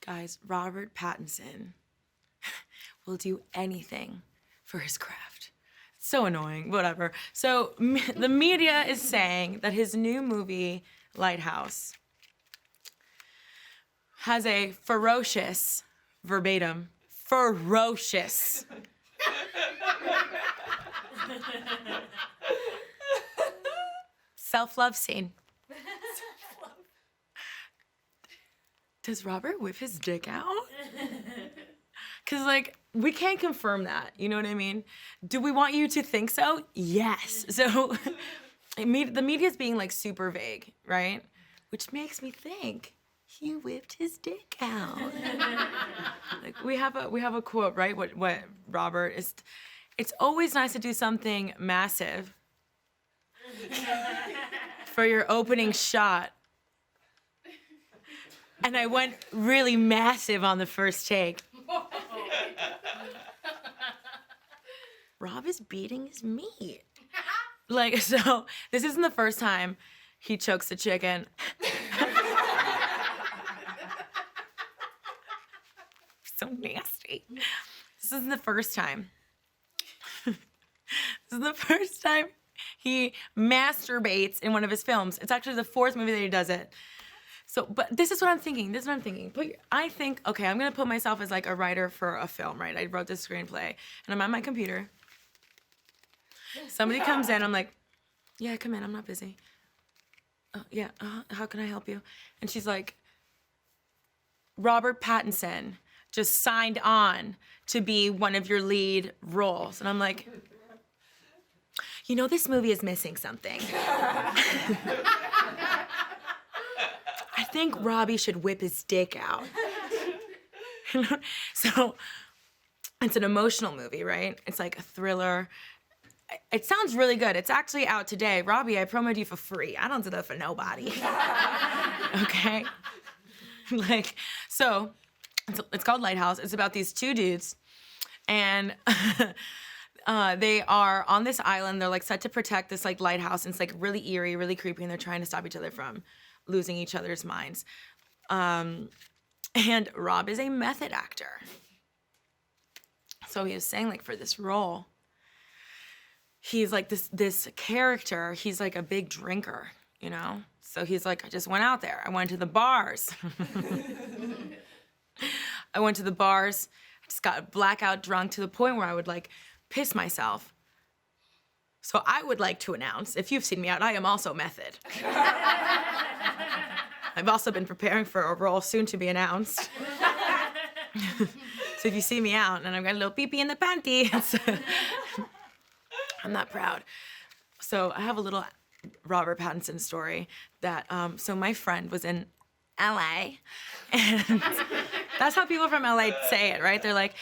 Guys, Robert Pattinson will do anything for his craft. It's so annoying, whatever. So the media is saying that his new movie, Lighthouse, has a ferocious, verbatim, ferocious self-love scene. Does Robert whip his dick out? Because, like, we can't confirm that. You know what I mean? Do we want you to think so? Yes. So the media's being, like, super vague, right? Which makes me think he whipped his dick out. Like, we have a quote, right? What Robert is. It's always nice to do something massive for your opening shot. And I went really massive on the first take. Rob is beating his meat. Like, so this isn't the first time he chokes the chicken. So nasty. This isn't the first time. This is the first time he masturbates in one of his films. It's actually the 4th movie that he does it. So, but this is what I'm thinking. I think, okay, I'm gonna put myself as like a writer for a film, right? I wrote this screenplay, and I'm on my computer. Somebody comes in, I'm like, yeah, come in, I'm not busy. Yeah, how can I help you? And she's like, Robert Pattinson just signed on to be one of your lead roles. And I'm like, you know, this movie is missing something. I think Robbie should whip his dick out. So it's an emotional movie, right? It's like a thriller. It sounds really good. It's actually out today. Robbie, I promoted you for free. I don't do that for nobody. Okay? Like, so it's called Lighthouse. It's about these 2 dudes, and they are on this island. They're like set to protect this like lighthouse, and it's like really eerie, really creepy, and they're trying to stop each other from losing each other's minds. And Rob is a method actor. So he was saying, like, for this role, he's like this character, he's like a big drinker, you know? So he's like, I just went out there. I went to the bars. I just got blackout drunk to the point where I would like piss myself. So I would like to announce, if you've seen me out, I am also method. I've also been preparing for a role soon to be announced. So if you see me out and I've got a little pee-pee in the panties, I'm not proud. So I have a little Robert Pattinson story that, so my friend was in LA, and that's how people from LA say it, right? They're like,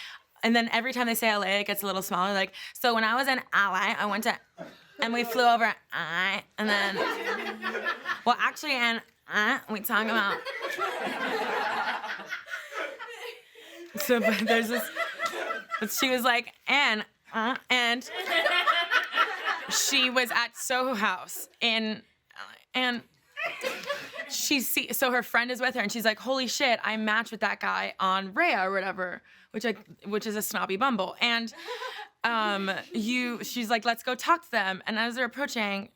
and then every time they say LA, it gets a little smaller. Like, so when I was in LA, I went to, and we flew over, and then, well, actually, and we talk about. So but there's this, but she was like, and she was at Soho House and so her friend is with her, and she's like, holy shit, I matched with that guy on Rhea or whatever, which is a snobby bumble. And she's like, let's go talk to them. And as they're approaching,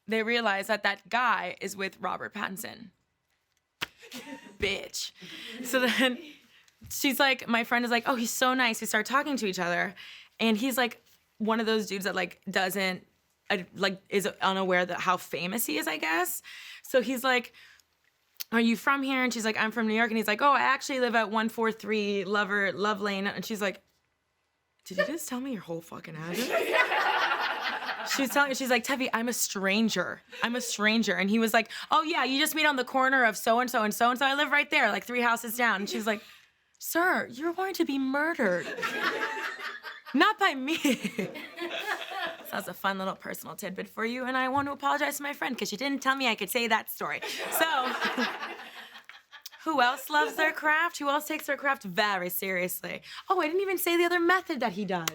they realize that guy is with Robert Pattinson. Bitch. So then she's like, my friend is like, oh, he's so nice. We start talking to each other, and he's like one of those dudes that like doesn't is unaware that how famous he is, I guess. So he's like, are you from here? And she's like, I'm from New York. And he's like, oh, I actually live at 143 Love Lane. And she's like, did you just tell me your whole fucking address? She's like, Tefi, I'm a stranger. And he was like, oh yeah, you just meet on the corner of so-and-so and so-and-so. I live right there, like 3 houses down. And she's like, sir, you're going to be murdered. Not by me. So that's a fun little personal tidbit for you, and I want to apologize to my friend because she didn't tell me I could say that story. So, who else loves their craft? Who else takes their craft very seriously? Oh, I didn't even say the other method that he does.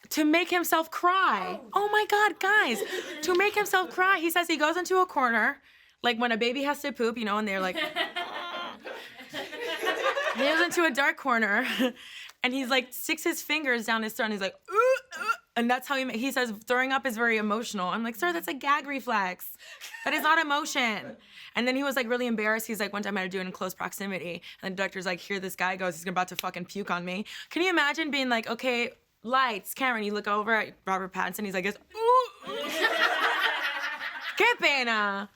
To make himself cry. Oh my God, guys. To make himself cry, he says he goes into a corner, like when a baby has to poop, you know, and they're like, He goes into a dark corner, and he's like sticks his fingers down his throat, and he's like, ooh, and that's how he says throwing up is very emotional. I'm like, sir, that's a gag reflex. That is not emotion. And then he was like really embarrassed. He's like, one time I had to do it in close proximity, and the doctor's like, here this guy goes, he's about to fucking puke on me. Can you imagine being like, okay, lights, camera, and you look over at Robert Pattinson, he's like, ooh. Qué pena.